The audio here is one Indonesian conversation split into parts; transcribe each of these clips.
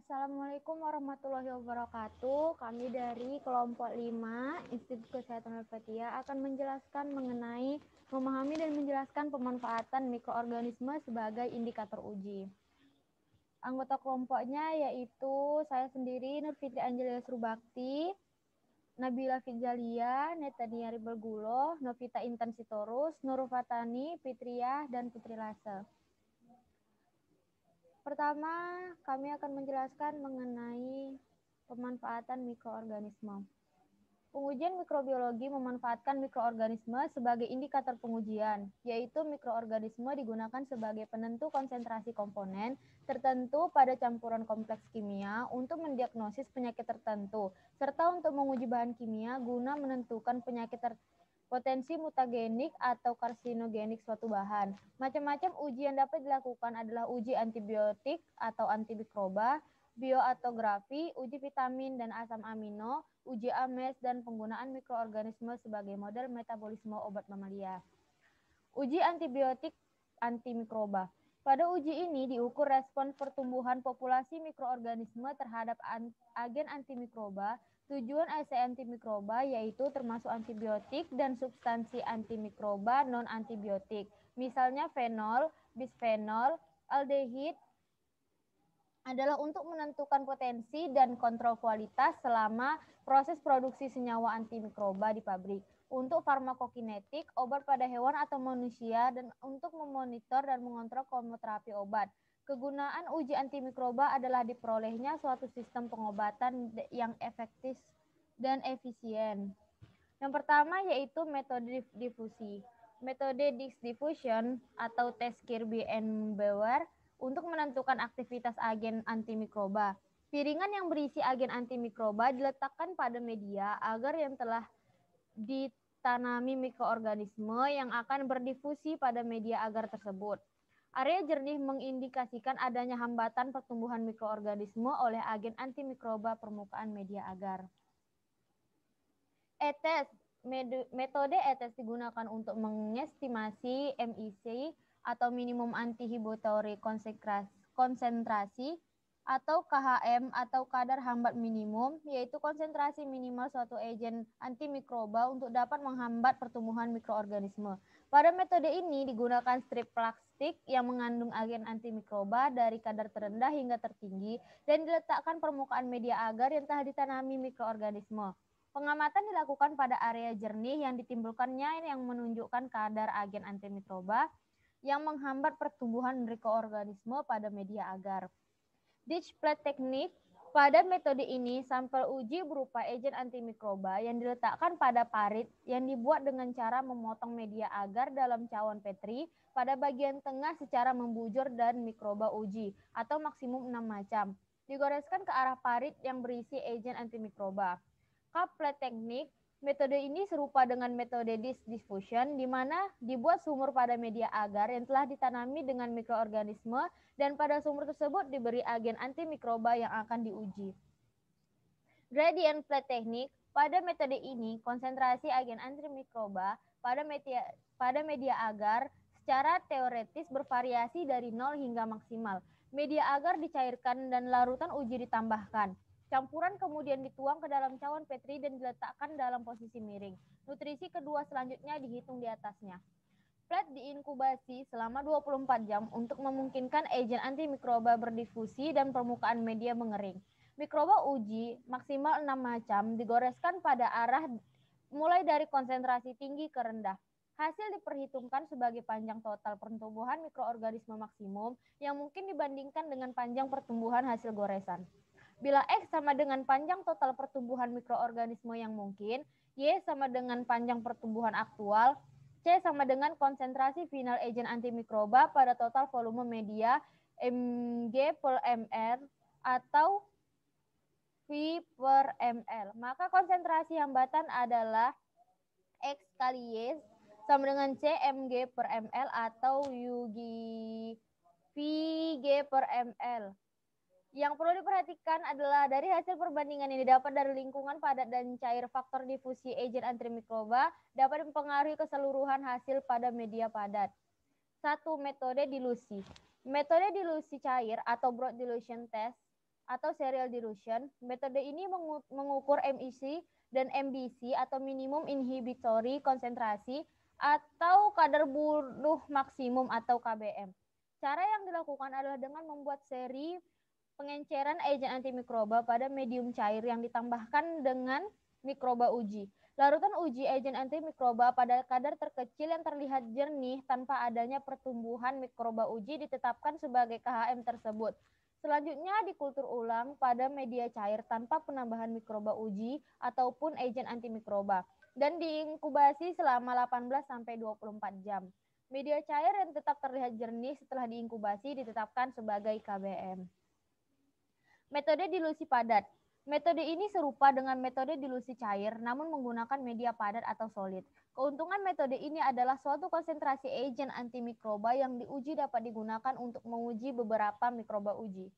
Assalamualaikum warahmatullahi wabarakatuh. Kami dari kelompok 5 Institut Kesehatan Al-Fatihah akan menjelaskan mengenai memahami dan menjelaskan pemanfaatan mikroorganisme sebagai indikator uji. Anggota kelompoknya yaitu saya sendiri, Nur Fitri Angelia Surubakti, Nabila Fitzalia, Netania Ribelgulo, Novita Intan Sitorus, Nur Fatani, Fitriah, dan Putri Lase. Pertama, kami akan menjelaskan mengenai pemanfaatan mikroorganisme. Pengujian mikrobiologi memanfaatkan mikroorganisme sebagai indikator pengujian, yaitu mikroorganisme digunakan sebagai penentu konsentrasi komponen tertentu pada campuran kompleks kimia untuk mendiagnosis penyakit tertentu, serta untuk menguji bahan kimia guna menentukan penyakit potensi mutagenik atau karsinogenik suatu bahan. Macam-macam uji yang dapat dilakukan adalah uji antibiotik atau antimikroba, bioatografi, uji vitamin dan asam amino, uji ames, dan penggunaan mikroorganisme sebagai model metabolisme obat mamalia. Uji antibiotik antimikroba. Pada uji ini diukur respons pertumbuhan populasi mikroorganisme terhadap agen antimikroba. Tujuan ase antimikroba yaitu termasuk antibiotik dan substansi antimikroba non-antibiotik. Misalnya fenol, bisfenol, aldehid, adalah untuk menentukan potensi dan kontrol kualitas selama proses produksi senyawa antimikroba di pabrik. Untuk farmakokinetik, obat pada hewan atau manusia, dan untuk memonitor dan mengontrol kemoterapi obat. Kegunaan uji antimikroba adalah diperolehnya suatu sistem pengobatan yang efektif dan efisien. Yang pertama yaitu metode difusi. Metode diffusion atau tes Kirby and Bauer untuk menentukan aktivitas agen antimikroba. Piringan yang berisi agen antimikroba diletakkan pada media agar yang telah ditanami mikroorganisme yang akan berdifusi pada media agar tersebut. Area jernih mengindikasikan adanya hambatan pertumbuhan mikroorganisme oleh agen antimikroba permukaan media agar. ETES, metode ETES digunakan untuk mengestimasi MIC atau minimum antihibitory konsentrasi atau KHM atau kadar hambat minimum, yaitu konsentrasi minimal suatu agen antimikroba untuk dapat menghambat pertumbuhan mikroorganisme. Pada metode ini digunakan strip plastik yang mengandung agen antimikroba dari kadar terendah hingga tertinggi dan diletakkan permukaan media agar yang telah ditanami mikroorganisme. Pengamatan dilakukan pada area jernih yang ditimbulkannya yang menunjukkan kadar agen antimikroba yang menghambat pertumbuhan mikroorganisme pada media agar. Dischplate teknik. Pada metode ini, sampel uji berupa agen antimikroba yang diletakkan pada parit yang dibuat dengan cara memotong media agar dalam cawan Petri pada bagian tengah secara membujur dan mikroba uji atau maksimum 6 macam. Digoreskan ke arah parit yang berisi agen antimikroba. Cup plate teknik. Metode ini serupa dengan metode diffusion, di mana dibuat sumur pada media agar yang telah ditanami dengan mikroorganisme dan pada sumur tersebut diberi agen antimikroba yang akan diuji. Gradient plate teknik. Pada metode ini, konsentrasi agen antimikroba pada media agar secara teoretis bervariasi dari 0 hingga maksimal. Media agar dicairkan dan larutan uji ditambahkan. Campuran kemudian dituang ke dalam cawan Petri dan diletakkan dalam posisi miring. Nutrisi kedua selanjutnya dihitung di atasnya. Plate diinkubasi selama 24 jam untuk memungkinkan agen antimikroba berdifusi dan permukaan media mengering. Mikroba uji maksimal 6 macam digoreskan pada arah mulai dari konsentrasi tinggi ke rendah. Hasil diperhitungkan sebagai panjang total pertumbuhan mikroorganisme maksimum yang mungkin dibandingkan dengan panjang pertumbuhan hasil goresan. Bila X sama dengan panjang total pertumbuhan mikroorganisme yang mungkin, Y sama dengan panjang pertumbuhan aktual, C sama dengan konsentrasi final agen antimikroba pada total volume media mg per ml atau V per ml. Maka konsentrasi hambatan adalah X kali Y sama dengan C mg per ml atau UG VG per ml. Yang perlu diperhatikan adalah dari hasil perbandingan yang didapat dari lingkungan padat dan cair, faktor difusi agen antimikroba dapat mempengaruhi keseluruhan hasil pada media padat. 1. Metode dilusi. Metode dilusi cair atau broad dilution test atau serial dilution. Metode ini mengukur MIC dan MBC atau minimum inhibitory konsentrasi atau kadar bunuh maksimum atau KBM. Cara yang dilakukan adalah dengan membuat seri pengenceran agen antimikroba pada medium cair yang ditambahkan dengan mikroba uji. Larutan uji agen antimikroba pada kadar terkecil yang terlihat jernih tanpa adanya pertumbuhan mikroba uji ditetapkan sebagai KHM tersebut. Selanjutnya dikultur ulang pada media cair tanpa penambahan mikroba uji ataupun agen antimikroba dan diinkubasi selama 18-24 jam. Media cair yang tetap terlihat jernih setelah diinkubasi ditetapkan sebagai KBM. Metode dilusi padat. Metode ini serupa dengan metode dilusi cair, namun menggunakan media padat atau solid. Keuntungan metode ini adalah suatu konsentrasi agen antimikroba yang diuji dapat digunakan untuk menguji beberapa mikroba uji.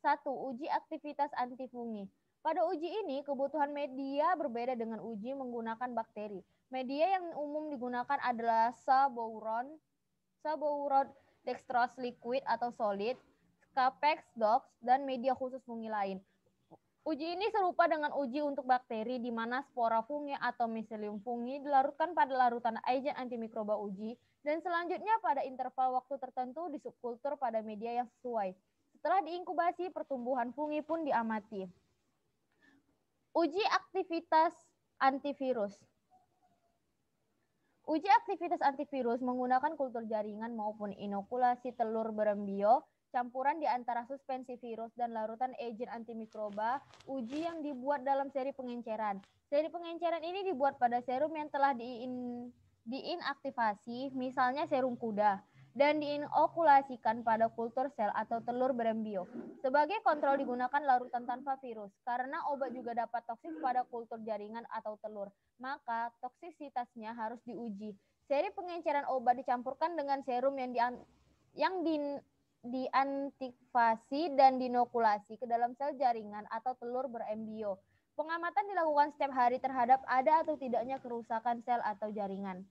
1. Uji aktivitas antifungi. Pada uji ini, kebutuhan media berbeda dengan uji menggunakan bakteri. Media yang umum digunakan adalah sabouron dextrose liquid atau solid, Capex, DOX, dan media khusus fungi lain. Uji ini serupa dengan uji untuk bakteri di mana spora fungi atau miselium fungi dilarutkan pada larutan agen antimikroba uji dan selanjutnya pada interval waktu tertentu disubkultur pada media yang sesuai. Setelah diinkubasi, pertumbuhan fungi pun diamati. Uji aktivitas antivirus. Uji aktivitas antivirus menggunakan kultur jaringan maupun inokulasi telur berembio campuran di antara suspensi virus dan larutan agen antimikroba uji yang dibuat dalam seri pengenceran. Seri pengenceran ini dibuat pada serum yang telah diinaktivasi, misalnya serum kuda, dan diinokulasikan pada kultur sel atau telur berembio. Sebagai kontrol digunakan larutan tanpa virus, karena obat juga dapat toksis pada kultur jaringan atau telur, maka toksisitasnya harus diuji. Seri pengenceran obat dicampurkan dengan serum yang diantikvasi dan dinokulasi ke dalam sel jaringan atau telur berembio. Pengamatan dilakukan setiap hari terhadap ada atau tidaknya kerusakan sel atau jaringan.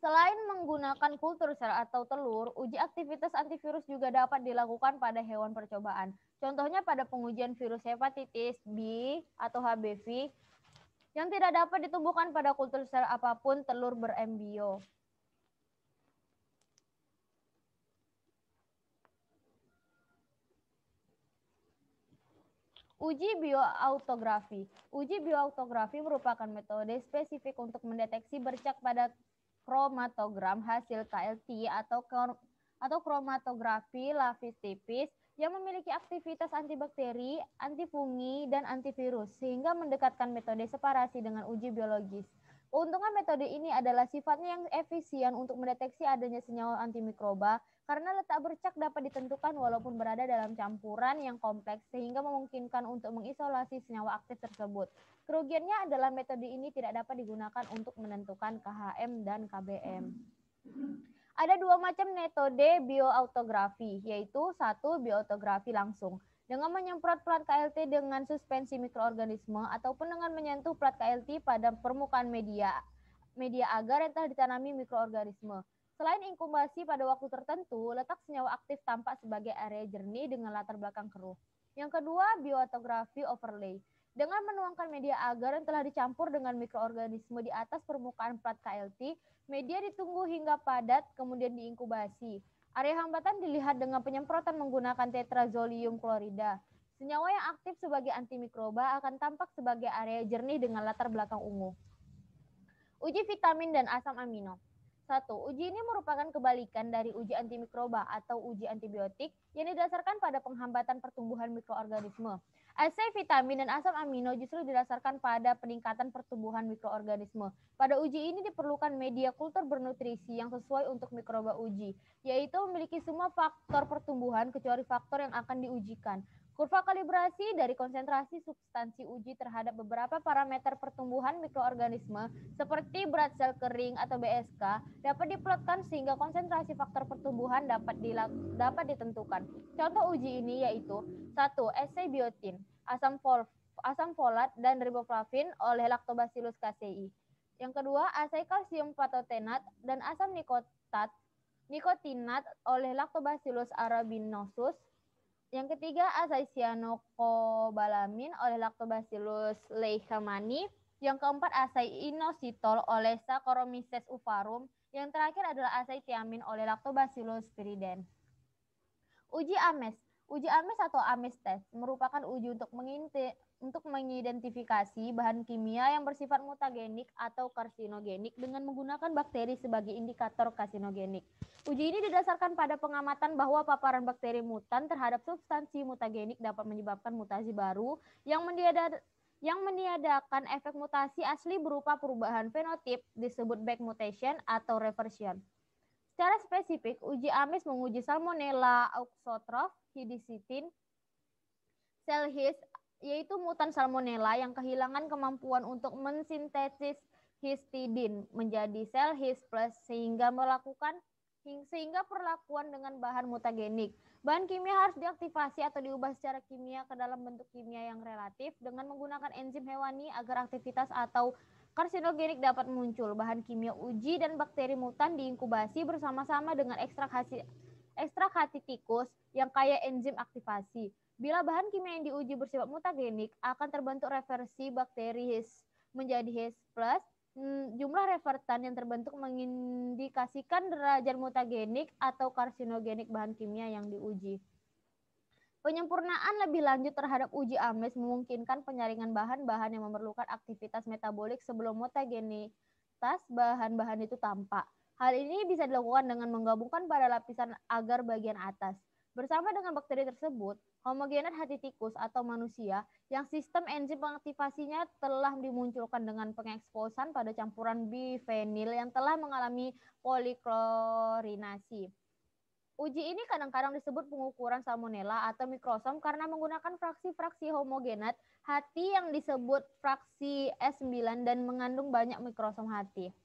Selain menggunakan kultur sel atau telur, uji aktivitas antivirus juga dapat dilakukan pada hewan percobaan. Contohnya pada pengujian virus hepatitis B atau HBV yang tidak dapat ditumbuhkan pada kultur sel apapun telur berembio. Uji bioautografi. Uji bioautografi merupakan metode spesifik untuk mendeteksi bercak pada kromatogram hasil KLT atau kromatografi lapis tipis yang memiliki aktivitas antibakteri, antifungi, dan antivirus sehingga mendekatkan metode separasi dengan uji biologis. Keuntungan metode ini adalah sifatnya yang efisien untuk mendeteksi adanya senyawa antimikroba karena letak bercak dapat ditentukan walaupun berada dalam campuran yang kompleks sehingga memungkinkan untuk mengisolasi senyawa aktif tersebut. Kerugiannya adalah metode ini tidak dapat digunakan untuk menentukan KHM dan KBM. Ada dua macam metode bioautografi, yaitu 1. Bioautografi langsung dengan menyemprot plat KLT dengan suspensi mikroorganisme ataupun dengan menyentuh plat KLT pada permukaan media agar yang telah ditanami mikroorganisme. Selain inkubasi pada waktu tertentu, letak senyawa aktif tampak sebagai area jernih dengan latar belakang keruh. Yang kedua, bioautografi overlay. Dengan menuangkan media agar yang telah dicampur dengan mikroorganisme di atas permukaan plat KLT, media ditunggu hingga padat kemudian diinkubasi. Area hambatan dilihat dengan penyemprotan menggunakan tetrazolium klorida. Senyawa yang aktif sebagai antimikroba akan tampak sebagai area jernih dengan latar belakang ungu. Uji vitamin dan asam amino. 1. Uji ini merupakan kebalikan dari uji antimikroba atau uji antibiotik yang didasarkan pada penghambatan pertumbuhan mikroorganisme. Assay vitamin dan asam amino justru didasarkan pada peningkatan pertumbuhan mikroorganisme. Pada uji ini diperlukan media kultur bernutrisi yang sesuai untuk mikroba uji, yaitu memiliki semua faktor pertumbuhan kecuali faktor yang akan diujikan. Kurva kalibrasi dari konsentrasi substansi uji terhadap beberapa parameter pertumbuhan mikroorganisme seperti berat sel kering atau BSK dapat diplotkan sehingga konsentrasi faktor pertumbuhan dapat ditentukan. Contoh uji ini yaitu 1. Assay biotin, asam folat dan riboflavin oleh Lactobacillus casei. Yang kedua, assay kalsium patotenat dan asam nikotinat oleh Lactobacillus arabinosus. Yang ketiga, asaicyanocobalamin oleh Lactobacillus leishmanii. Yang keempat, asaiinositol oleh Saccharomyces uvarum. Yang terakhir adalah asaitiamin oleh Lactobacillus viridans. Uji AMES. Uji AMES atau AMES test merupakan uji untuk mengidentifikasi bahan kimia yang bersifat mutagenik atau karsinogenik dengan menggunakan bakteri sebagai indikator karsinogenik. Uji ini didasarkan pada pengamatan bahwa paparan bakteri mutan terhadap substansi mutagenik dapat menyebabkan mutasi baru yang meniadakan efek mutasi asli berupa perubahan fenotip disebut back mutation atau reversion. Secara spesifik, uji AMES menguji Salmonella auxotroph hidicitin sel His, yaitu mutan Salmonella yang kehilangan kemampuan untuk mensintesis histidin menjadi sel His plus sehingga perlakuan dengan bahan mutagenik. Bahan kimia harus diaktifasi atau diubah secara kimia ke dalam bentuk kimia yang relatif dengan menggunakan enzim hewani agar aktivitas atau karsinogenik dapat muncul. Bahan kimia uji dan bakteri mutan diinkubasi bersama-sama dengan ekstrak hati tikus yang kaya enzim aktivasi. Bila bahan kimia yang diuji bersifat mutagenik, akan terbentuk reversi bakteri His menjadi His plus. Jumlah revertan yang terbentuk mengindikasikan derajat mutagenik atau karsinogenik bahan kimia yang diuji. Penyempurnaan lebih lanjut terhadap uji AMES memungkinkan penyaringan bahan-bahan yang memerlukan aktivitas metabolik sebelum mutagenitas bahan-bahan itu tampak. Hal ini bisa dilakukan dengan menggabungkan pada lapisan agar bagian atas. Bersama dengan bakteri tersebut, homogenat hati tikus atau manusia yang sistem enzim pengaktifasinya telah dimunculkan dengan pengeksposan pada campuran bifenil yang telah mengalami poliklorinasi. Uji ini kadang-kadang disebut pengukuran salmonella atau mikrosom karena menggunakan fraksi-fraksi homogenat hati yang disebut fraksi S9 dan mengandung banyak mikrosom hati.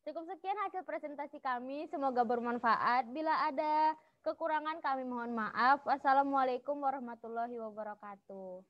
Cukup sekian hasil presentasi kami, semoga bermanfaat. Bila ada kekurangan kami mohon maaf. Wassalamualaikum warahmatullahi wabarakatuh.